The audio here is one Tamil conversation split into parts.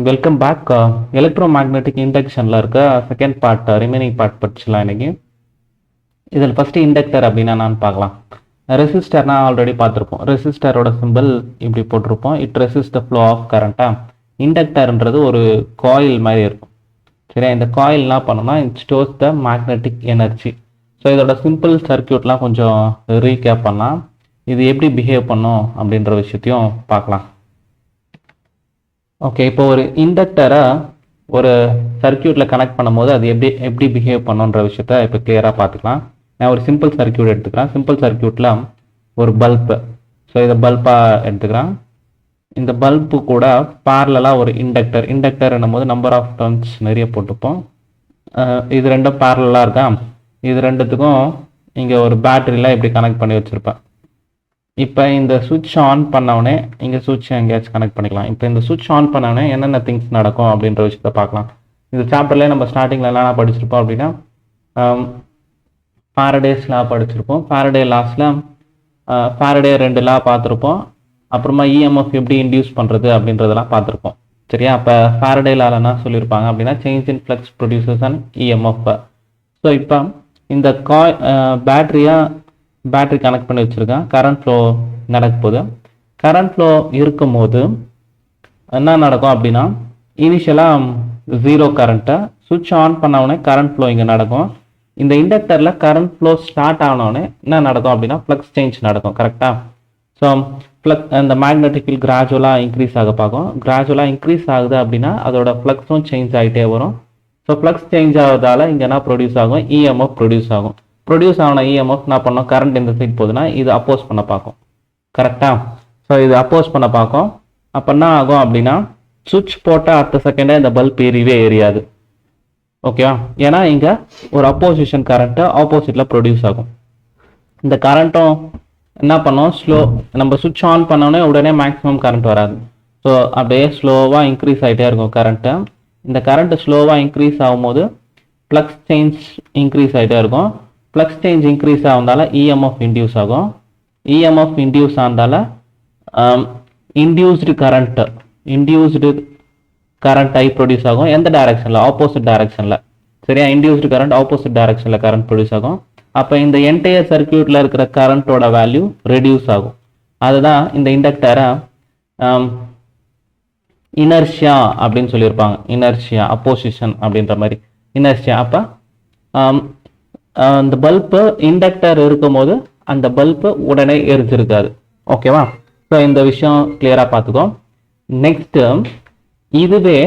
Welcome back. எலக்ட்ரோ மேக்னெட்டிக் இண்டக்ஷனில் இருக்க செகண்ட் பார்ட் ரிமைனிங் பார்ட் படிச்சுலாம் இன்னைக்கு. இதில் ஃபஸ்ட்டு இண்டக்டர் அப்படின்னா நான் பார்க்கலாம். ரெசிஸ்டர்னா ஆல்ரெடி பார்த்துருப்போம். ரெசிஸ்டரோட சிம்பிள் இப்படி போட்டிருப்போம். It resist the flow of கரண்ட்டாக. இண்டக்டர்ன்றது ஒரு காயில் மாதிரி இருக்கும். சரியா, இந்த காயில் என்ன பண்ணோம்னா it stores the magnetic energy. So இதோட சிம்பிள் சர்க்கியூட்லாம் கொஞ்சம் ரீகேப் பண்ணலாம். இது எப்படி பிஹேவ் பண்ணும் அப்படின்ற விஷயத்தையும் பார்க்கலாம். ஓகே, இப்போ ஒரு இண்டக்டரை ஒரு சர்க்கியூட்டில் கனெக்ட் பண்ணும்போது அது எப்படி பிஹேவ் பண்ணுன்ற விஷயத்த இப்போ கிளியராக பார்த்துக்கலாம். நான் ஒரு சிம்பிள் சர்க்கியூட் எடுத்துக்கிறேன். சிம்பிள் சர்க்கியூட்டில் ஒரு பல்பு, ஸோ இதை பல்பாக எடுத்துக்கிறேன். இந்த பல்பு கூட பேரலாக ஒரு இண்டக்டர் என்னும் போது நம்பர் ஆஃப் டர்ன்ஸ் நிறைய போட்டுப்போம். இது ரெண்டும் பேரலாக இருக்கா, இது ரெண்டுத்துக்கும் இங்கே ஒரு பேட்டரியில் இப்படி கனெக்ட் பண்ணி வச்சுருப்பேன். இப்போ இந்த சுவிட்ச் ஆன் பண்ணவுடனே இங்கே சுவிட்ச் எங்கேயாச்சும் கனெக்ட் பண்ணிக்கலாம். இப்போ இந்த சுவிட்ச் ஆன் பண்ணவுடனே என்னென்ன திங்ஸ் நடக்கும் அப்படின்ற விஷயத்த பார்க்கலாம். இந்த சாப்டர்லேயே நம்ம ஸ்டார்டிங்கில் என்னென்ன படிச்சிருப்போம் அப்படின்னா ஃபாரடேஸ் லா படிச்சிருப்போம். ஃபாரடே லாஸில் ஃபாரடே 2 லா பார்த்துருப்போம். அப்புறமா இஎம்எஃப் எப்படி இன்டியூஸ் பண்ணுறது அப்படின்றதெல்லாம் பார்த்துருப்போம். சரியா, அப்போ ஃபாரடே லால என்ன சொல்லியிருப்பாங்க அப்படின்னா change in flux producers and EMF. So இப்போ இந்த பேட்டரி கனெக்ட் பண்ணி வச்சுருக்கேன். கரண்ட் ஃப்ளோ நடக்க போகுது. கரண்ட் ஃப்ளோ இருக்கும்போது என்ன நடக்கும் அப்படின்னா இனிஷியலாக 0 கரண்ட்டை சுவிட்ச் ஆன் பண்ணவுடனே கரண்ட் ஃப்ளோ இங்கே நடக்கும். இந்த இண்டக்டரில் கரண்ட் ஃப்ளோ ஸ்டார்ட் ஆனவுடனே என்ன நடக்கும் அப்படின்னா ஃப்ளக்ஸ் சேஞ்ச் நடக்கும். கரெக்டாக? ஸோ அந்த மேக்னெட்டிக் ஃபீல்ட் கிராஜுவலாக இன்க்ரீஸ் ஆக பார்க்கும். கிராஜுவலாக இன்க்ரீஸ் ஆகுது அப்படின்னா அதோட ஃப்ளக்ஸும் சேஞ்ச் ஆகிட்டே வரும். ஸோ ஃப்ளக்ஸ் சேஞ்ச் ஆகுறதால இங்கே என்ன ப்ரொடியூஸ் ஆகும், இஎம்எஃப் ப்ரொடியூஸ் ஆகும். ப்ரொடியூஸ் ஆன இஎம்எஃப் என்ன பண்ணோம், கரண்ட் இந்த சைட் போகுதுன்னா இது அப்போஸ் பண்ண பார்க்கும். கரெக்டாக? ஸோ இது அப்போஸ் பண்ண பார்க்கும். அப்போ என்ன ஆகும் அப்படின்னா சுவிட்ச் போட்டால் அடுத்த செகண்டே இந்த பல்ப் எரியாது. ஓகேவா? ஏன்னா இங்கே ஒரு அப்போசிஷன் கரண்ட்டு ஆப்போசிட்டில் ப்ரொடியூஸ் ஆகும். இந்த கரண்ட்டும் என்ன பண்ணோம், நம்ம சுவிட்ச் ஆன் பண்ணோடனே உடனே மேக்ஸிமம் கரண்ட் வராது. ஸோ அப்படியே ஸ்லோவாக இன்க்ரீஸ் ஆகிட்டே இருக்கும் கரண்ட்டு. இந்த கரண்ட்டு ஸ்லோவாக இன்க்ரீஸ் ஆகும்போது ஃப்ளக்ஸ் சேஞ்ச் இன்க்ரீஸ் ஆகிட்டே இருக்கும். ஃப்ளக்ஸ் சேஞ்ச் இன்க்ரீஸ் ஆகுதால இஎம்எஃப் இன்டியூஸ் ஆகும். இஎம்எஃப் இன்டியூஸ் ஆனதால இன்டியூஸ்டு கரண்ட் ஐ ப்ரொடியூஸ் ஆகும். எந்த டைரக்ஷனில், ஆப்போசிட் டைரக்ஷனில். சரியா, இன்டியூஸ்டு கரண்ட் ஆப்போசிட் டைரக்ஷனில் கரண்ட் ப்ரொடியூஸ் ஆகும். அப்போ இந்த என்டையர் சர்க்கியூட்டில் இருக்கிற கரண்ட்டோட வேல்யூ ரெடியூஸ் ஆகும். அதுதான் இந்த இண்டக்டரை இனர்ஷியா அப்படின்னு சொல்லியிருப்பாங்க. இனர்ஷியா, அப்போசிஷன் அப்படின்ற மாதிரி இனர்ஷியா. அப்போ அந்த பல்பு இண்டக்டர் இருக்கும்போது அந்த பல்பு உடனே எரிஞ்சிருக்காது. ஓகேவா? ஸோ இந்த விஷயம் கிளியராக பார்த்துக்கோ. நெக்ஸ்ட்டு, இதுவே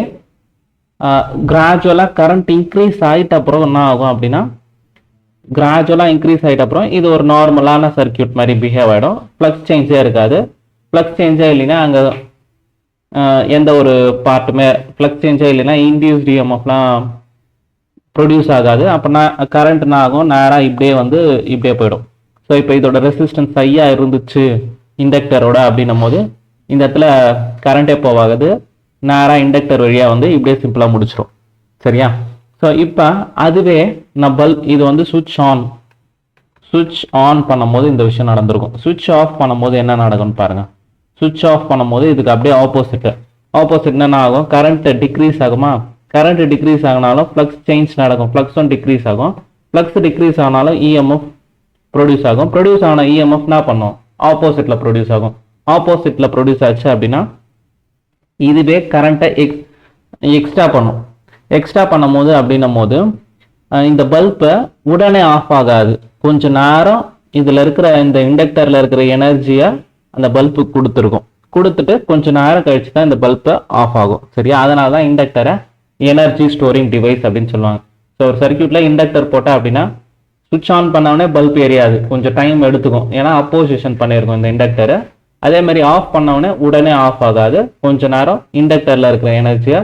கிராஜுவலாக கரண்ட் இன்க்ரீஸ் ஆகிட்ட அப்புறம் என்ன ஆகும் அப்படின்னா கிராஜுவலாக இன்க்ரீஸ் ஆகிட்ட அப்புறம் இது ஒரு நார்மலான சர்க்கியூட் மாதிரி பிஹேவ் ஆகிடும். ஃப்ளக்ஸ் சேஞ்சே இருக்காது. ஃப்ளக்ஸ் சேஞ்சே இல்லைன்னா அங்கே எந்த ஒரு பார்ட்டுமே ஃப்ளக்ஸ் சேஞ்சே இல்லைன்னா இன்டியூஸ்ட் இஎம்எஃப்லாம் ப்ரொடியூஸ் ஆகாது. அப்போ கரண்ட் என்ன ஆகும், நேராக இப்படியே போயிடும். ஸோ இப்போ இதோட ரெசிஸ்டன்ஸ் ஹையாக இருந்துச்சு இண்டக்டரோட அப்படின்னும் போது இந்த இடத்துல கரண்ட்டே போகாது, நேராக இண்டக்டர் வழியாக இப்படியே சிம்பிளாக முடிச்சிடும். சரியா? ஸோ இப்போ அதுவே இது சுவிட்ச் ஆன் பண்ணும்போது இந்த விஷயம் நடந்திருக்கும். சுவிட்ச் ஆஃப் பண்ணும்போது என்ன நடக்கும்னு பாருங்கள். சுவிட்ச் ஆஃப் பண்ணும்போது இதுக்கு அப்படியே ஆப்போசிட் என்ன ஆகும், கரண்ட் டிக்ரீஸ் ஆகுமா? கரண்ட் டிக்ரீஸ் ஆகினாலும் ஃப்ளக்ஸ் சேஞ்ச் நடக்கும். ஃப்ளக்ஸும் டிக்ரீஸ் ஆகும். ஃப்ளக்ஸ் டிக்ரீஸ் ஆனாலும் இஎம்எஃப் ப்ரொடியூஸ் ஆகும். ப்ரொடியூஸ் ஆன இஎம்எஃப் என்ன பண்ணும், ஆப்போசிட்டில் ப்ரொடியூஸ் ஆகும். ஆப்போசிட்டில் ப்ரொடியூஸ் ஆச்சு அப்படின்னா இதுவே கரண்ட்டை எக்ஸ்ட்ரா பண்ணும்போது அப்படின்னும் போது இந்த பல்பை உடனே ஆஃப் ஆகாது. கொஞ்சம் நேரம் இதில் இருக்கிற இந்த இண்டக்டரில் இருக்கிற எனர்ஜியை அந்த பல்பு கொடுத்துட்டு கொஞ்சம் நேரம் கழிச்சு தான் இந்த பல்பை ஆஃப் ஆகும். சரியா? அதனால தான் இண்டக்டரை எனர்ஜி ஸ்டோரிங் டிவைஸ் அப்படின்னு சொல்லுவாங்க. ஸோ ஒரு சர்க்கியூட்டில் இண்டக்டர் போட்டால் அப்படின்னா சுவிட்ச் ஆன் பண்ணவுடனே பல்ப் எரியாது, கொஞ்சம் டைம் எடுத்துக்கும். ஏன்னா அப்போசிஷன் பண்ணியிருக்கும் இந்த இண்டக்டரை. அதே மாதிரி ஆஃப் பண்ணவுடனே உடனே ஆஃப் ஆகாது, கொஞ்சம் நேரம் இண்டக்டரில் இருக்கிற எனர்ஜியை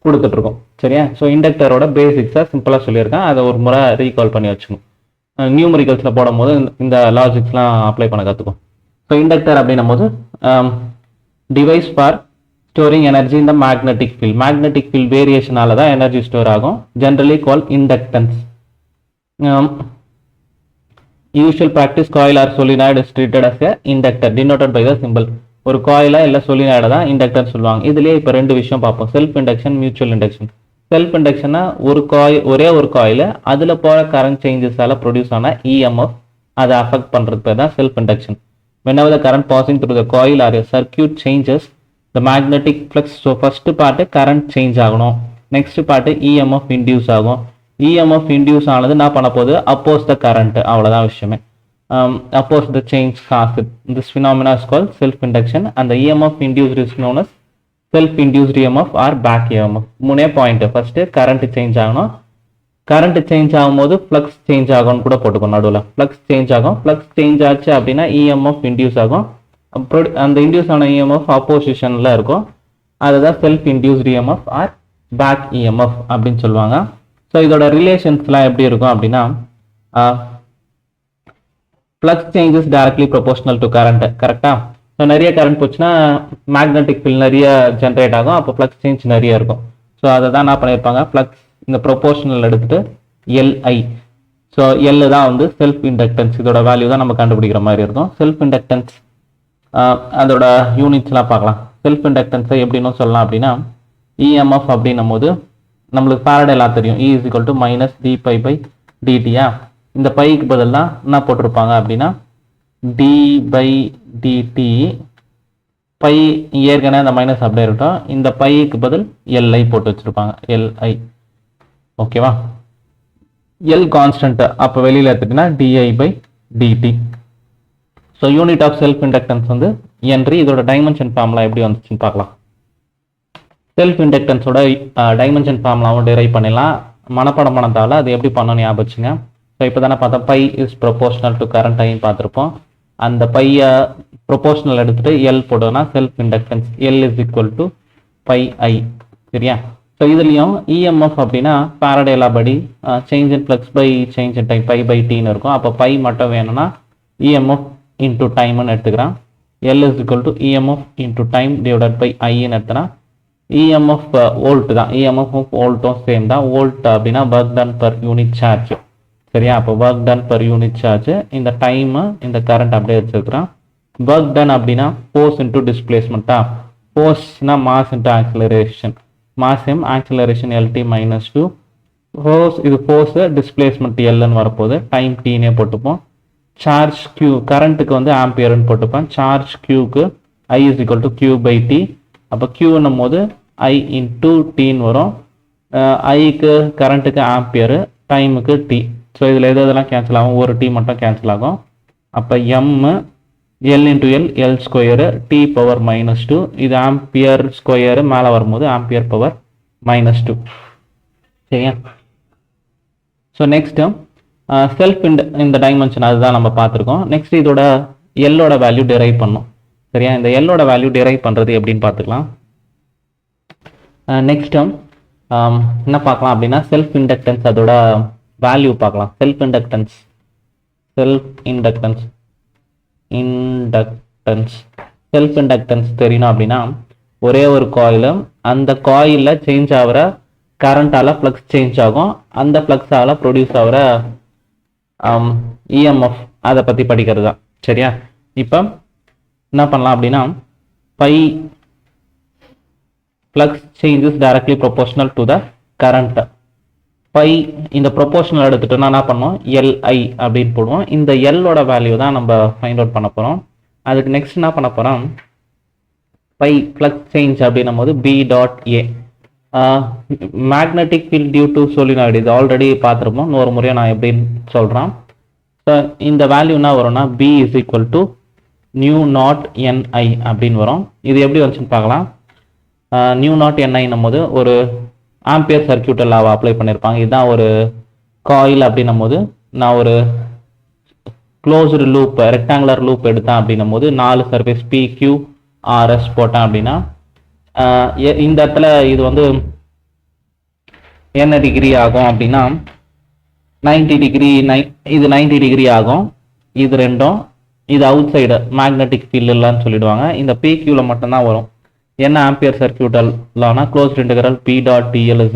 கொடுத்துட்ருக்கோம். சரியா? ஸோ இண்டக்டரோட பேசிக்ஸாக சிம்பிளாக சொல்லியிருக்கேன். அதை ஒரு முறை ரீகால் பண்ணி வச்சுக்கணும். நியூமரிக்கல்ஸில் போடும்போது இந்த லாஜிக்ஸ்லாம் அப்ளை பண்ண கற்றுக்கும். ஸோ இண்டக்டர் அப்படின்னும் போது டிவைஸ் ஃபார் ஸ்டோரிங் எனர்ஜி இந்த மேக்னெட்டிக் ஃபீல்ட். மேக்னெட்டிக் ஃபீல்ட் வேரியேஷனால தான் எனர்ஜி ஸ்டோர் ஆகும். Generally call inductance. Usual practice coil or solenoid is treated as a inductor denoted by the symbol. ஒரு காயிலா இல்லை சொலினாய்டை தான் இண்டக்டர்னு சொல்லுவாங்க. இதுலேயே இப்போ ரெண்டு விஷயம் பார்ப்போம், self induction, mutual induction. Self இண்டக்ஷன்னா ஒரே ஒரு காயில் அதில் போகிற கரண்ட் சேஞ்சஸால் ப்ரொடியூஸ் ஆன இஎம்எஃப் அதை அஃபெக்ட் பண்ணுறது பேர் தான் self induction. whenever the current passing through the coil or a circuit changes the magnetic flux. So first part current change ஆகணும், next part EMF induce ஆகும். EMF induce ஆனது என்ன பண்ண போகுது, oppose the current, அவ்வளோதான் விஷயமே. Oppose the change caused. This phenomena is called self induction and the EMF induced is known as self induced EMF or back EMF. மூணே பாயிண்ட், ஃபர்ஸ்ட் கரண்ட் சேஞ்ச் ஆகணும், கரண்ட் சேஞ்ச் ஆகும்போது ஃப்ளக்ஸ் சேஞ்ச் ஆகும்னு கூட போட்டுக்கணும், நடுவில் ஃப்ளக்ஸ் சேஞ்ச் ஆகும். ஃப்ளக்ஸ் சேஞ்ச் ஆச்சு அப்படின்னா இஎம்எஃப் இன்டியூஸ் ஆகும். அந்த இன்டியூஸ் ஆன இஎம்எஃப் ஆப்போசிஷனில் இருக்கும், அதுதான் self induced EMF or back EMF அப்படின்னு சொல்லுவாங்க. ஸோ இதோட ரிலேஷன்ஸ்லாம் எப்படி இருக்கும் அப்படின்னா, flux changes directly proportional to current, கரெக்டாக. ஸோ நிறைய கரண்ட் போச்சுன்னா மேக்னெட்டிக் ஃபீல்ட் நிறைய ஜென்ரேட் ஆகும், அப்போ ஃப்ளக்ஸ் சேஞ்ச் நிறைய இருக்கும். ஸோ அதை தான் என்ன பண்ணியிருப்பாங்க, ஃப்ளக்ஸ் இந்த ப்ரொபோஷனல் எடுத்துட்டு எல்ஐ. ஸோ எல் தான் வந்து செல்ஃப் இண்டக்டன்ஸ், இதோட வேல்யூ தான் நம்ம கண்டுபிடிக்கிற மாதிரி இருக்கும். செல்ஃப் இண்டக்டன்ஸ் அதோட யூனிட்ஸ்லாம் பார்க்கலாம். செல்ஃப் இண்டக்டன்ஸை எப்படின்னு சொல்லலாம் அப்படின்னா, இஎம்எஃப் அப்படின்னும் போது நம்மளுக்கு ஃபாரடே எல்லாம் தெரியும், E = மைனஸ் d∅/dt. இந்த பைக்கு பதிலாக என்ன போட்டிருப்பாங்க அப்படின்னா d/dt. பை ஏற்கனவே அந்த மைனஸ் அப்படியே இருக்கட்டும், இந்த பைக்கு பதில் எல்ஐ போட்டு வச்சிருப்பாங்க, எல்ஐ. ஓகேவா, எல் கான்ஸ்டன்ட் அப்போ வெளியில் எடுத்துட்டீங்கன்னா di/dt. So unit of self inductance வந்து ஹென்றி. இதோட டைமென்ஷன் ஃபார்முலா எப்படி வந்துச்சுன்னு பார்க்கலாம். செல்ஃப் இண்டக்டன்ஸோட டைமென்ஷன் ஃபார்முலாவும் டிரைவ் பண்ணிடலாம், மனப்பாடம் பண்ணதால அது எப்படி பண்ணணும்னு ஞாபகம் வச்சுங்க. ஸோ இப்போ தானே பார்த்தா phi is proportional to current ஐன்னு பார்த்துருப்போம். அந்த பையை ப்ரொபோஷனல் எடுத்துட்டு எல் போட்டோம்னா செல்ஃப் இண்டக்டன்ஸ் எல் = πI. சரியா. ஸோ இதுலேயும் இஎம்எஃப் அப்படின்னா ஃபாரடே லா படி change in flux by change in time π/tன்னு இருக்கும். அப்போ பை மட்டும் வேணும்னா இஎம்எஃப் இன்டூ டைம்னு எடுத்துக்கிறான். L = EMF into time divided by ஐன்னு எடுத்துனா இஎம்எஃப் வோல்ட் தான், இஎம்எஃப் வோல்ட்டும் சேம் தான். வோல்ட் அப்படின்னா work done per unit charge. சரியா, அப்போ work done per unit charge. இந்த டைமு இந்த கரண்ட் அப்படியே வச்சுருக்கிறான். ஒர்க் டன் அப்படின்னா ஃபோர்ஸ் இன்டூ டிஸ்பிளேஸ்மெண்ட்டா, ஃபோர்ஸ்னா mass into acceleration, mass m acceleration LT - 2. Force இது ஃபோர்ஸு, டிஸ்பிளேஸ்மெண்ட் எல்ன்னு வரப்போகுது, டைம் டீனே போட்டுப்போம். சார்ஜ் Q, கரண்ட்டுக்கு வந்து ஆம்பியர்னு போட்டுப்பேன். சார்ஜ் Qக்கு I = Q/T. அப்போ Qன்னும் போது I × Tன்னு வரும். ஐக்கு கரண்ட்டுக்கு ஆம்பியரு, டைமுக்கு T. ஸோ இதில் எதெல்லாம் கேன்சல் ஆகும், ஒரு T மட்டும் கேன்சல் ஆகும். அப்போ M L × L L², T⁻². இது ஆம்பியர் ஸ்கொயரு, மேலே வரும்போது ஆம்பியர் பவர் -2. சரியா. ஸோ நெக்ஸ்ட்டு செல்ஃப் இந்த டைமென்ஷன் அதுதான் நம்ம பார்த்துருக்கோம். நெக்ஸ்ட் இதோட எல்லோட வேல்யூ டிரைவ் பண்ணும். சரியா, இந்த எல்லோட வேல்யூ டிரைவ் பண்ணுறது எப்படின்னு பார்த்துக்கலாம். நெக்ஸ்ட்டு என்ன பார்க்கலாம் அப்படின்னா, செல்ஃப் இண்டக்டன்ஸ் அதோட வேல்யூ பார்க்கலாம். செல்ஃப் இண்டக்டன்ஸ் செல்ஃப் இண்டக்டன்ஸ் தெரியணும் அப்படின்னா, ஒரே ஒரு காயில், அந்த காயிலில் சேஞ்ச் ஆகிற கரண்டால் ஃப்ளக்ஸ் சேஞ்ச் ஆகும், அந்த ஃப்ளக்ஸால் ப்ரொடியூஸ் ஆகிற இஎம்எஃப் அதை பற்றி படிக்கிறது தான். சரியா, இப்போ என்ன பண்ணலாம் அப்படின்னா, phi flux changes directly proportional to the current. Phi இந்த ப்ரொபோஷனல் எடுத்துட்டோம்னா என்ன பண்ணுவோம், எல்ஐ அப்படின்னு போடுவோம். இந்த எல்லோட வேல்யூ தான் நம்ம ஃபைண்ட் அவுட் பண்ண போகிறோம். அதுக்கு நெக்ஸ்ட் என்ன பண்ண போகிறோம், பை ஃப்ளக்ஸ் சேஞ்ச் அப்படின்னும் போது B.A. Magnetic field due to solenoid, இது ஆல்ரெடி பார்த்துருப்போம், இன்னொரு முறையாக நான் எப்படின்னு சொல்கிறேன். ஸோ இந்த வேல்யூ என்ன வரும்னா B = μ0NI அப்படின்னு வரும். இது எப்படி வந்துச்சுன்னு பார்க்கலாம். μ0NIன்னும் போது ஒரு ஆம்பியர் சர்க்கியூட் லாவை அப்ளை பண்ணியிருப்பாங்க. இதுதான் ஒரு காயில் அப்படின்னும் போது, நான் ஒரு க்ளோஸ்டு லூப், ரெக்டாங்குலர் லூப் எடுத்தேன் அப்படின்னும் போது 4 சர்ஃபேஸ் PQRS போட்டேன் அப்படின்னா, இந்த இடத்துல இது வந்து என்ன டிகிரி ஆகும் அப்படின்னா 90 டிகிரி, இது 90 டிகிரி ஆகும். இது ரெண்டும், இது அவுட் சைடு மேக்னெட்டிக் ஃபீல்டு இல்லைன்னு சொல்லிடுவாங்க. இந்த PQவில் மட்டும்தான் வரும். என்ன ampere சர்க்கியூட்டல்னா closed integral P.dl =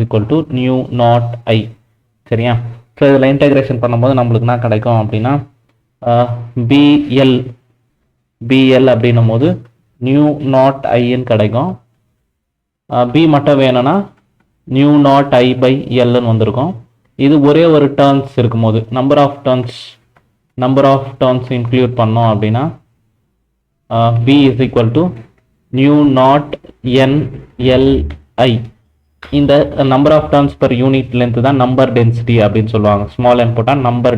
μ0I. சரியா. ஸோ இதில் இன்டெகிரேஷன் பண்ணும்போது நம்மளுக்கு என்ன கிடைக்கும் அப்படின்னா, BL அப்படின்னும் போது நியூ நாட் ஐன்னு கிடைக்கும். பி மட்டும் வேணும்னா நியூ நாட் ஐ பை எல்னு வந்திருக்கும். இது ஒரே ஒரு டர்ன்ஸ் இருக்கும்போது நம்பர் ஆஃப் டர்ன்ஸ் இன்க்ளூட் பண்ணோம் அப்படின்னா B is equal to mu naught N L I. இந்த number of turns per unit length தான் நம்பர் டென்சிட்டி அப்படின்னு சொல்லுவாங்க. ஸ்மால் என் போட்டால் நம்பர்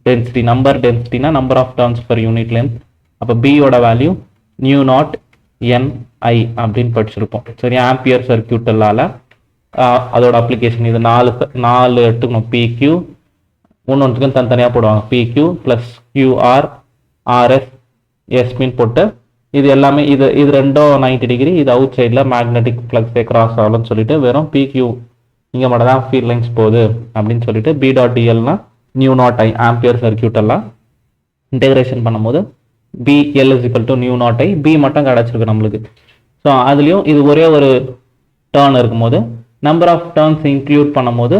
டென்சிட்டினா number of turns per unit length. அப்போ பியோட value mu naught N I அப்படின்னு படிச்சிருப்போம். சரி, ஆம்பியர் சர்க்கியூட்டலால் அதோட அப்ளிகேஷன் இது நாலு எடுத்துக்கணும். பிக்யூ ஒன்றுக்கும் தனித்தனியாக போடுவாங்க. பிக்யூ ப்ளஸ் கியூஆர் ஆர்எஸ் எஸ்பின்னு போட்டு இது எல்லாமே இது ரெண்டும் 90 டிகிரி. இது அவுட் சைடில் மேக்னெட்டிக் ஃப்ளக்ஸே கிராஸ் ஆகலன்னு சொல்லிட்டு வெறும் பிக்யூ இங்கே மட்டும் தான் ஃபீல்ட் லைன்ஸ் போகுது அப்படின்னு சொல்லிட்டு பி டாட் டிஎல்னா mu naught I Ampere circuit எல்லாம் இன்டெகிரேஷன் பண்ணும்போது B L is equal to mu naught I. B மட்டும் கிடச்சிருக்கு நம்மளுக்கு. ஸோ அதுலேயும் இது ஒரே ஒரு டேர்ன் இருக்கும்போது நம்பர் ஆஃப் டேர்ன்ஸ் இன்க்ளூட் பண்ணும்போது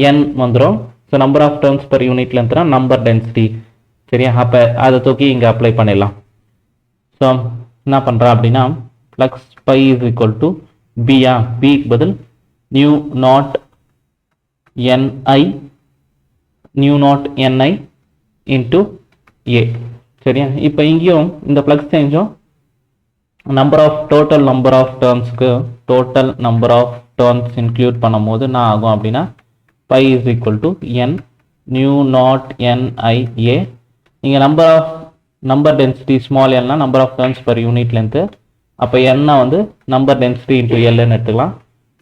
என் வந்துடும். So number of turns per unit லென்த்னா நம்பர் டென்சிட்டி. சரியா, அப்போ அதை தூக்கி இங்கே அப்ளை பண்ணிடலாம். ஸோ என்ன பண்ணுறேன் அப்படின்னா flux phi is equal to பியா, பிக்கு பதில் mu naught N I into A. சரியா, இப்போ இங்கேயும் இந்த ஃப்ளக்ஸ் சேஞ்சும் total number of turns include பண்ணும்போது என்ன ஆகும் அப்படின்னா phi is equal to N mu naught N I A. இங்கே நம்பர் டென்சிட்டி ஸ்மால் எல்னா number of turns per unit length. அப்போ என்ன வந்து நம்பர் டென்சிட்டி இன்ட்டு எல்னு எடுத்துக்கலாம்.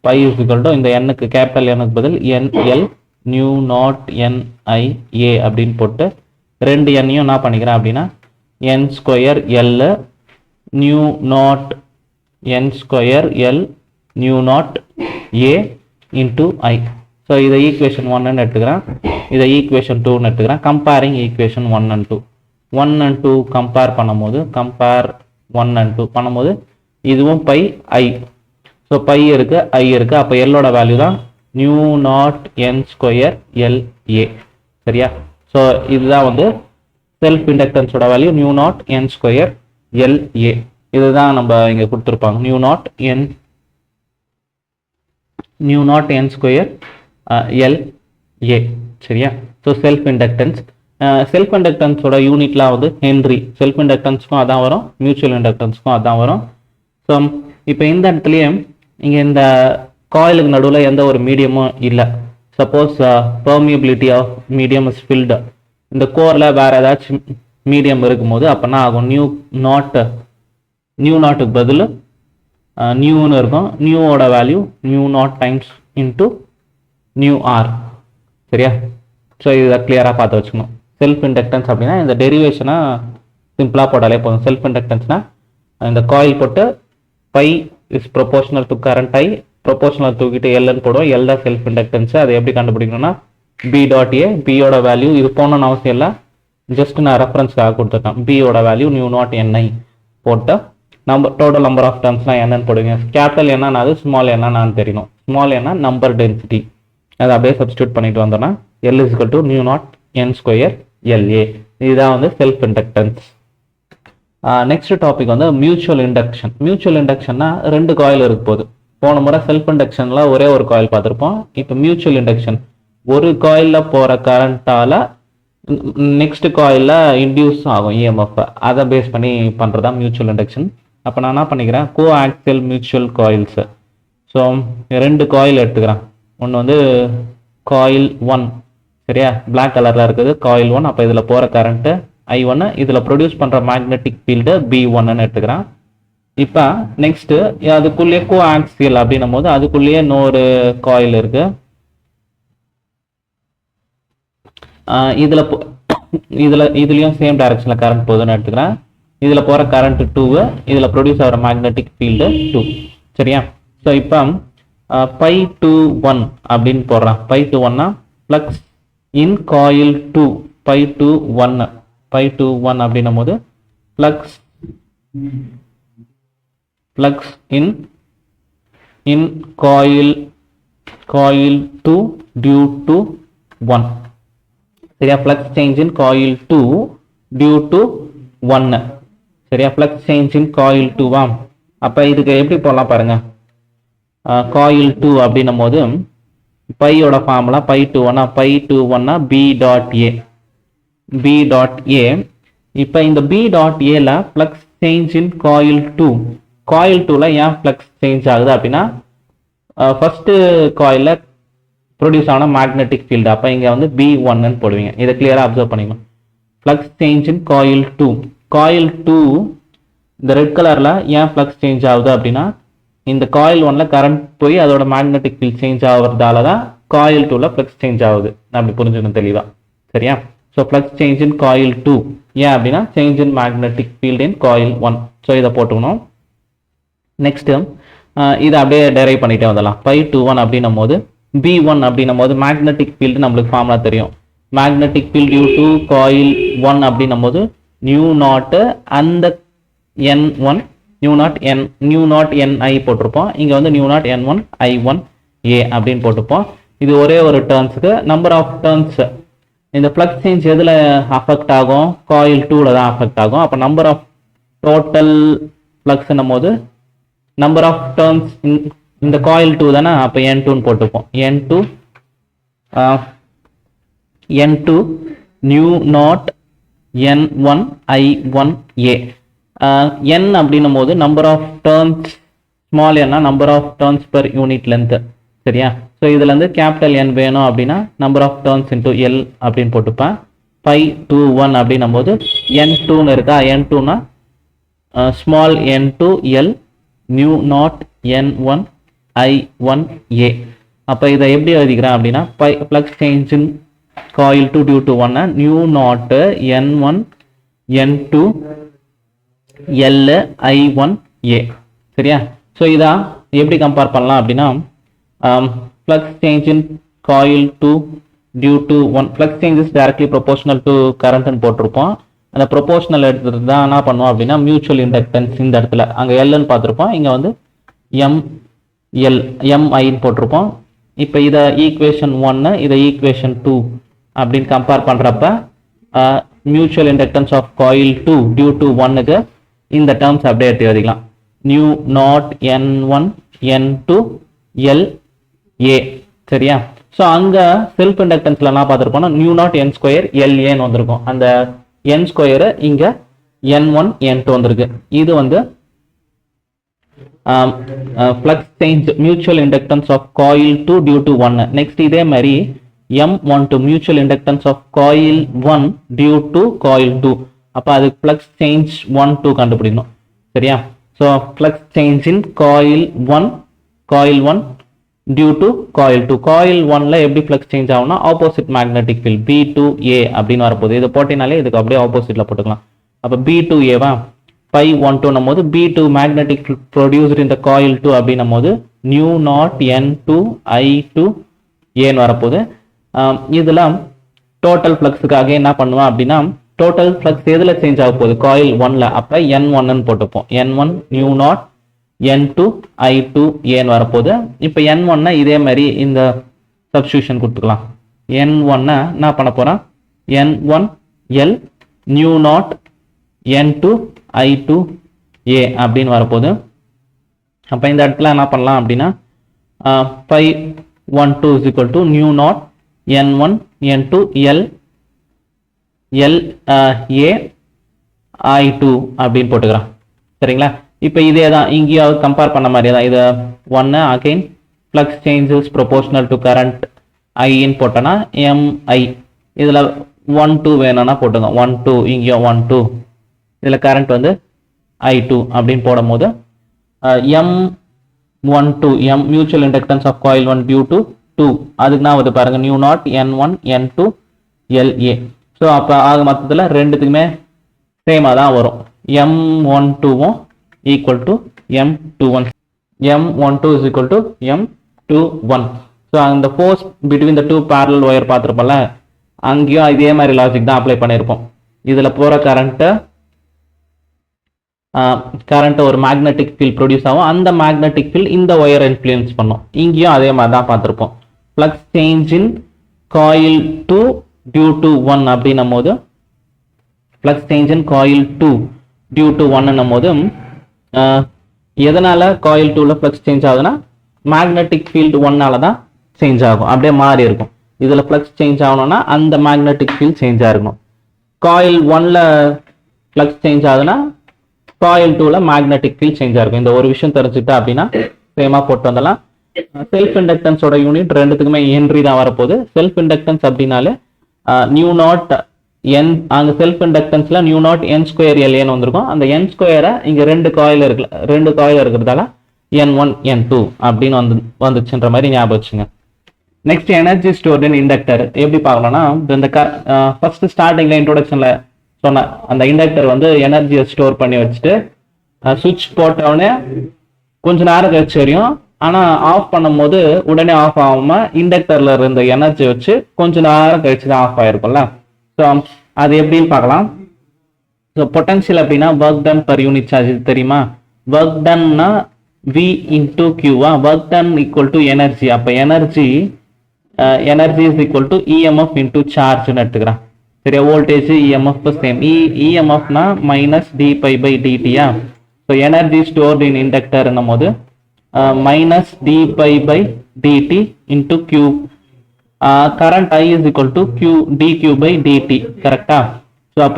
பை இஸ் ஈக்குவல் டு இந்த எண்ணுக்கு கேபிட்டல் எண்ணுக்கு பதில் N L mu naught N I A அப்படின்னு போட்டு ரெண்டு எண்ணையும் என்ன பண்ணிக்கிறேன் அப்படின்னா N square L mu naught N square L mu naught A into I. So இதை ஈக்குவேஷன் 1ன்னு எடுத்துக்கிறேன், இதை ஈக்குவேஷன் 2ன்னு எடுத்துக்கிறேன். கம்பேரிங் ஈக்குவேஷன் 1 and 2 கம்பேர் பண்ணும்போது 1 and 2 பண்ணும்போது இதுவும் பை ஐ. ஸோ பை இருக்கு ஐ இருக்கு. அப்போ எல்லோட வேல்யூ தான் mu naught N square L A. சரியா, ஸோ இதுதான் வந்து செல்ஃப் இண்டக்டன்ஸோட value mu naught N square L A. இதுதான் நம்ம இங்கே கொடுத்துருப்பாங்க mu naught N square L A. சரியா, ஸோ செல்ஃப் இண்டக்டன்ஸோட யூனிட்லாம் வந்து ஹென்ரி. செல்ஃப் இண்டக்டன்ஸ்க்கும் அதான் வரும், மியூச்சுவல் இண்டக்டன்ஸ்க்கும் அதான் வரும். ஸோ இப்போ இந்த இடத்துலையே இங்கே இந்த காயிலுக்கு நடுவில் எந்த ஒரு மீடியமும் இல்லை. Suppose permeability of medium is filled, இந்த கோரில் வேறு ஏதாச்சும் மீடியம் இருக்கும்போது அப்போனா ஆகும் நியூ நாட்டுக்கு பதில் நியூன்னு இருக்கும். நியூவோட value mu naught times into mu R. சரியா, ஸோ இதை கிளியராக பார்த்து வச்சுக்கணும். செல்ஃப் இண்டக்டன்ஸ் அப்படின்னா இந்த டெரிவேஷனை சிம்பிளாக போட்டாலே போதும். செல்ஃப் இண்டக்டன்ஸ்னா இந்த காயில் போட்டு phi is proportional to current I, proportional தூக்கிட்டு எல்னு போடுவோம். எல் தான் செல்ஃப் இண்டக்டன்ஸ். அதை எப்படி கண்டுபிடிக்கணும்னா பி டாட் ஏ, பியோட வேல்யூ இது போகணும்னு அவசியம் இல்லை, ஜஸ்ட் நான் ரெஃபரன்ஸ்க்காக கொடுத்துருக்கேன். பியோட வேல்யூ நியூ நாட் என்ஐ போட்டு டோட்டல் நம்பர் ஆஃப் டர்ம்ஸ்லாம் என்னன்னு போடுவீங்க. கேபிட்டல் என்னன்னா அது, ஸ்மால் என்னன்னு தெரியணும். ஸ்மால் என்ன நம்பர் டென்சிட்டி, அதை அப்படியே சப்ஸ்டியூட் பண்ணிட்டு வந்தோம்னா L is equal to mu naught N square L A. இதுதான் வந்து செல்ஃப் இண்டக்டன்ஸ். நெக்ஸ்ட் டாபிக் வந்து மியூச்சுவல் இண்டக்ஷன். மியூச்சுவல் இண்டக்ஷன்னா ரெண்டு காயில் இருக்கு போகுது. போன முறை செல்ஃப் இண்டக்ஷன்ல ஒரே ஒரு காயில் பார்த்துருப்போம். இப்போ மியூச்சுவல் இண்டக்ஷன் ஒரு காயிலில் போகிற கரண்ட்டால நெக்ஸ்ட் காயிலில் இன்டியூஸ் ஆகும் இஎம்எஃப். அதை பேஸ் பண்ணி பண்ணுறதா மியூச்சுவல் இண்டக்ஷன். அப்போ நான் என்ன பண்ணிக்கிறேன், கோ ஆக்சியல் மியூச்சுவல் காயில்ஸ். ஸோ ரெண்டு காயில் எடுத்துக்கிறேன். ஒன்று வந்து காயில் 1, சரியா, பிளாக் கலரில் இருக்குது காயில் 1. அப்போ இதில் போகிற கரண்ட்டு I1, இதில் ப்ரொடியூஸ் பண்ணுற மேக்னெட்டிக் ஃபீல்டு B1ன்னு எடுத்துக்கிறேன். இப்போ நெக்ஸ்ட்டு அதுக்குள்ளேயே கோ ஆக்சியல் அப்படின்னும் போது அதுக்குள்ளேயே இன்னொரு காயில் இருக்கு. இதுலேயும் சேம் டைரக்ஷனில் கரண்ட் போகுதுன்னு எடுத்துக்கிறேன். இதில் போகிற கரண்ட் 2, இதில் ப்ரொடியூஸ் ஆகிற மேக்னெட்டிக் ஃபீல்டு 2. சரியா, ஸோ இப்போ π21 அப்படின்னு போடுறான். π21னா ஃப்ளக்ஸ் இன் காயில் 2. π21 அப்படின்னும் போது flux in coil 2 due to 1. சரியா, flux change in coil 2 due to 1. சரியா? ஃப்ளக்ஸ் சேஞ்ச் இன் காயில் 2வா? அப்போ இதுக்கு எப்படி போடலாம் பாருங்க. காயில் 2 அப்படின்னும் போது பையோட ஃபார்முலா பை டூ ஒன்னா B dot A. B dot A. இப்போ இந்த பி டாட் ஏல flux change in coil 2. Coil 2ல ஏன் ஃப்ளக்ஸ் சேஞ்ச் ஆகுது அப்படின்னா ஃபர்ஸ்ட் காயிலில் ப்ரொடியூஸ் ஆன மேக்னெட்டிக் ஃபீல்டு. அப்போ இங்கே வந்து B1ன்னு போடுவீங்க. இதை கிளியராக அப்சர்வ் பண்ணிக்கணும். Flux change in coil 2. Coil 2 இந்த ரெட் கலரில் ஏன் ஃப்ளக்ஸ் சேஞ்ச் ஆகுது அப்படின்னா இந்த காயில் 1ல கரண்ட் போய் அதோட மேக்னெட்டிக் ஃபீல்ட் சேஞ்ச் ஆகிறதால தான் காயில் 2ல ஃப்ளக்ஸ் சேஞ்ச் ஆகுது. அப்படி புரிஞ்சுக்கணும் தெளிவாக. சரியா? So flux change in coil 2 ஏன் அப்படின்னா change in magnetic field in coil 1. So இதை போட்டுக்கணும். நெக்ஸ்ட் இதை அப்படியே டெரைவ் பண்ணிட்டே வந்துடலாம். பை 21 அப்படின்னும் போது B1 அப்படின்னும் போது மேக்னெட்டிக் ஃபீல்டு நம்மளுக்கு ஃபார்முலா தெரியும். Magnetic field due to coil 1 அப்படின்னும் போது நியூ நாட் அந்த N1 நியூ நாட் NI போட்டிருப்போம். இங்கே வந்து new naught N1 I1 A அப்படின்னு போட்டிருப்போம். இது ஒரே ஒரு டர்ன்ஸுக்கு. நம்பர் ஆஃப் டர்ன்ஸ் இந்த ஃப்ளக்ஸ் சேஞ்ச் எதில் அஃபெக்ட் ஆகும்? காயில் 2ல தான் அஃபெக்ட் ஆகும். அப்போ நம்பர் ஆஃப் டோட்டல் ஃப்ளக்ஸ்ன்னும் போது நம்பர் ஆஃப் டர்ன்ஸ் இந்த காயில் 2 தானே, அப்போ N2ன்னு போட்டுப்போம். N2 new naught N1 I1 A. N அப்படின்னும் போது number of turns small n number of turns per unit length. சரியா? ஸோ இதுல இருந்து கேபிட்டல் N வேணும் அப்படின்னா number of turns into L அப்படின்னு போட்டுப்பேன். பை 21 அப்படின்னும் போது N2ன்னு இருக்கா? N2னா small n2 L mu naught N1 I1 A. அப்போ இதை எப்படி எழுதிக்கிறேன் அப்படின்னா flux change in coil 2 due to 1 mu naught N1 N2 L I1 A. சரியா? ஸோ இதை எப்படி கம்பேர் பண்ணலாம் அப்படின்னா flux change in coil 2 due to 1 flux change is directly proportional to கரண்ட்னு போட்டிருப்போம். அந்த ப்ரொபோஷனல் எடுத்துட்டு தான் என்ன பண்ணுவோம் அப்படின்னா மியூச்சுவல் இண்டக்டன்ஸ் இந்த இடத்துல அங்கே எல்ன்னு பார்த்துருப்போம். இங்கே வந்து MIன்னு போட்டிருப்போம். இப்போ இதை ஈக்குவேஷன் 1 இதை ஈக்குவேஷன் 2 அப்படின்னு கம்பேர் பண்ணுறப்ப mutual inductance of coil 2 due to 1க்கு இந்த டேர்ம்ஸ் அப்படியே எடுத்து எழுதிக்கலாம். Mu naught N1 N2 L A. சரியா? ஸோ அங்கே செல்ஃப் இண்டக்டன்ஸ்ல என்ன பார்த்துருப்போம்னா நியூ நாட் N ஸ்கொயர் LAன்னு வந்திருக்கும். அந்த N ஸ்கொயரு இங்கே N1 N2 வந்திருக்கு. இது வந்து flux change mutual inductance of coil 2 due to 1. Next இதே மாதிரி M12 mutual inductance of coil 1 due to coil 2. அப்போ அது ஃப்ளக்ஸ் சேஞ்ச் 1 2 கண்டுபிடிக்கணும். சரியா? So flux change in coil 1 due to coil 2. Coil 1ல எப்படி ஃப்ளக்ஸ் சேஞ்ச் ஆகும்னா ஆப்போசிட் மேக்னெட்டிக் ஃபீல்ட் B2A அப்படின்னு வரப்போகுது. இதை போட்டினாலே இதுக்கு அப்படியே ஆப்போசிட்ல போட்டுக்கலாம். அப்போ B2Aவா பை 12 போது B2 மேக்னெட்டிக் ப்ரொடியூஸ்ட் இந்த காயில் 2 அப்படின்னும் போது நியூ நாட் N2 I2 ஏன்னு வரப்போகுது. இதெல்லாம் டோட்டல் ஃப்ளக்ஸுக்காக என்ன பண்ணுவேன் அப்படின்னா டோட்டல் ஃப்ளக்ஸ் எதில் சேஞ்ச் ஆக போகுது? காயில் 1ல. அப்போ N1ன்னு போட்டுப்போம். N1 new not N2 I2 ஏன்னு வரப்போகுது. இப்போ N1 இதே மாதிரி இந்த சப்ஸ்டியூஷன் கொடுத்துக்கலாம். N1 என்ன பண்ண போகிறேன்? N1 L mu not N2 I2 A அப்படின்னு வரப்போகுது. அப்போ இந்த இடத்துல என்ன பண்ணலாம் அப்படின்னா phi 12 is equal to mu naught N1 N2 L A I2 அப்படின்னு போட்டுக்கிறேன். சரிங்களா? இப்போ இதே தான் இங்கேயாவது கம்பேர் பண்ண மாதிரியே தான். இதை 1 again flux changes proportional to current ஐன்னு போட்டோன்னா MI. இதில் 1 2 வேணும்னா போட்டுங்க. 1 2 இங்கேயும் 1 2. இதில் கரண்ட் வந்து I2 அப்படின்னு போடும் போது M12 mutual inductance of coil 1 due to 2 அதுக்கு நான் வந்து பாருங்க new naught N1 N2 LA. So அப்போ ஆக மொத்தத்தில் ரெண்டுத்துக்குமே சேமாக தான் வரும். M12 equal to M21. M12 is equal to M21. So அந்த force between the two parallel wire பார்த்துருப்போம்ல, அங்கேயும் இதே மாதிரி லாஜிக் தான் அப்ளை பண்ணியிருப்போம். இதில் போகிற கரண்ட் ஒரு மேக்னெட்டிக் ஃபீல்ட் ப்ரொடியூஸ் ஆகும். அந்த மேக்னெட்டிக் ஃபீல்ட் இந்த ஒயர் இன்ஃப்ளூயன்ஸ் பண்ணும். இங்கேயும் அதே மாதிரி தான் பார்த்துருப்போம். Flux change in coil 2 due to 1 அப்படின்னும் போது flux change in coil 2 due to ஒன்னும் போது எதனால காயில் 2ல ஃப்ளக்ஸ் சேஞ்ச் ஆகுதுன்னா மேக்னெட்டிக் ஃபீல்டு 1னால தான் சேஞ்ச் ஆகும், அப்படியே மாறி இருக்கும். இதுல ஃப்ளக்ஸ் சேஞ்ச் ஆகணும்னா அந்த மேக்னெட்டிக் ஃபீல்ட் சேஞ்ச் ஆகணும். காயில் 1ல ஃப்ளக்ஸ் சேஞ்ச் ஆகுதுன்னா காயில் 2ல மேக்னெட்டிக் ஃபீல்ட் சேஞ்ச் ஆகும். இந்த ஒரு விஷயம் தெரிஞ்சுட்டா அப்படின்னா சேமா போட்டு வந்துடலாம். செல்ஃப் இண்டக்டன்ஸோட யூனிட் ரெண்டுத்துக்குமே ஹென்றி தான் வரப்போகுது. செல்ஃப் இண்டக்டன்ஸ் அப்படின்னாலே நியூ நாட் என், அங்கே செல்ஃப் இண்டக்டன்ஸ்ல நியூ நாட் என் ஸ்கொயர் எல்ஏன்னு வந்திருக்கும். அந்த என் ஸ்கொயரை இங்கே ரெண்டு காயில் இருக்கிறதால N1 N2 அப்படின்னு வந்துச்சுன்ற மாதிரி ஞாபகம் வச்சுங்க. Next energy stored in inductor எப்படி பார்க்கலாம்னா, இந்த ஃபர்ஸ்ட் ஸ்டார்டிங்ல இன்ட்ரோடக்ஷன்ல சொன்ன அந்த இண்டக்டர் வந்து எனர்ஜியை ஸ்டோர் பண்ணி வச்சுட்டு சுவிட்ச் போட்டவுடனே கொஞ்ச நேரம் கழிச்சு வரையும், ஆனா ஆஃப் பண்ணும் போது உடனே ஆஃப் ஆகாம இண்டக்டர்ல இருந்த எனர்ஜி வச்சு கொஞ்ச நேரம் கழிச்சு தான் ஆஃப் ஆயிருக்கும்ல. ஸோ அது எப்படின்னு பார்க்கலாம். ஸோ பொட்டன்ஷியல் அப்படின்னா work done per unit charge தெரியுமா? ஒர்க் டன்னா V இன்டூ கியூவா, work done equal to energy. அப்போ energy is equal to EMF into சார்ஜ்னு எடுத்துக்கிறேன். சரியா? Voltage EMF same. இஎம்எஃப்னா மைனஸ் டி பை பை டிடியா. So energy stored in inductor என்னும் போது minus d pi by dt into q. Current I is equal to q dq by dt. correct? So அப்ப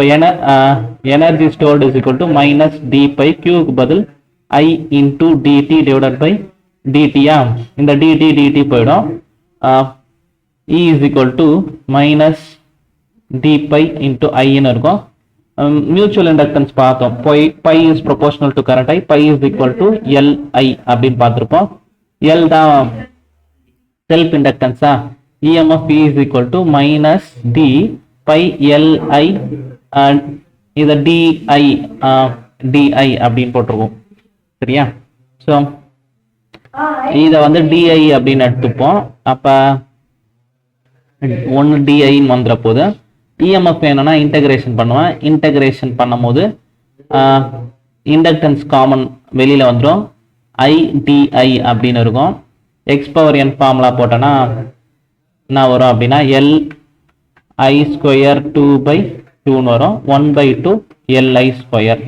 energy stored is equal to minus d pi q க்கு பதில் I into dt divided by dt. இந்த dt போயிடும். E is equal to minus d pi into I ன்னு இருக்கும். மியூச்சுவல் இண்டக்டன்ஸ் பார்த்தோம். Phi is proportional to current I, phi is equal to L I அப்படின்னு பார்த்துருப்போம். எல் தான் செல்ஃப் இண்டக்டன்ஸா. EMF is equal to minus D phi L I, இதை டிஐ அப்படின்னு போட்டிருக்கோம். சரியா? ஸோ இதை வந்து டிஐ அப்படின்னு எடுத்துப்போம். அப்போ ஒன்று டிஐன்னு வந்துட போது இஎம்எஃப் வேணும்னா இன்டகிரேஷன் பண்ணுவேன். இன்டகிரேஷன் பண்ணும் போது இண்டக்டன்ஸ் காமன் வெளியில வந்துடும். ஐடிஐ அப்படின்னு இருக்கும். எக்ஸ் பவர் என் ஃபார்முலா போட்டோன்னா என்ன வரும் அப்படின்னா எல் ஐ ஸ்கொயர் 2/2 வரும். 1/2 எல்ஐ ஸ்கொயர்.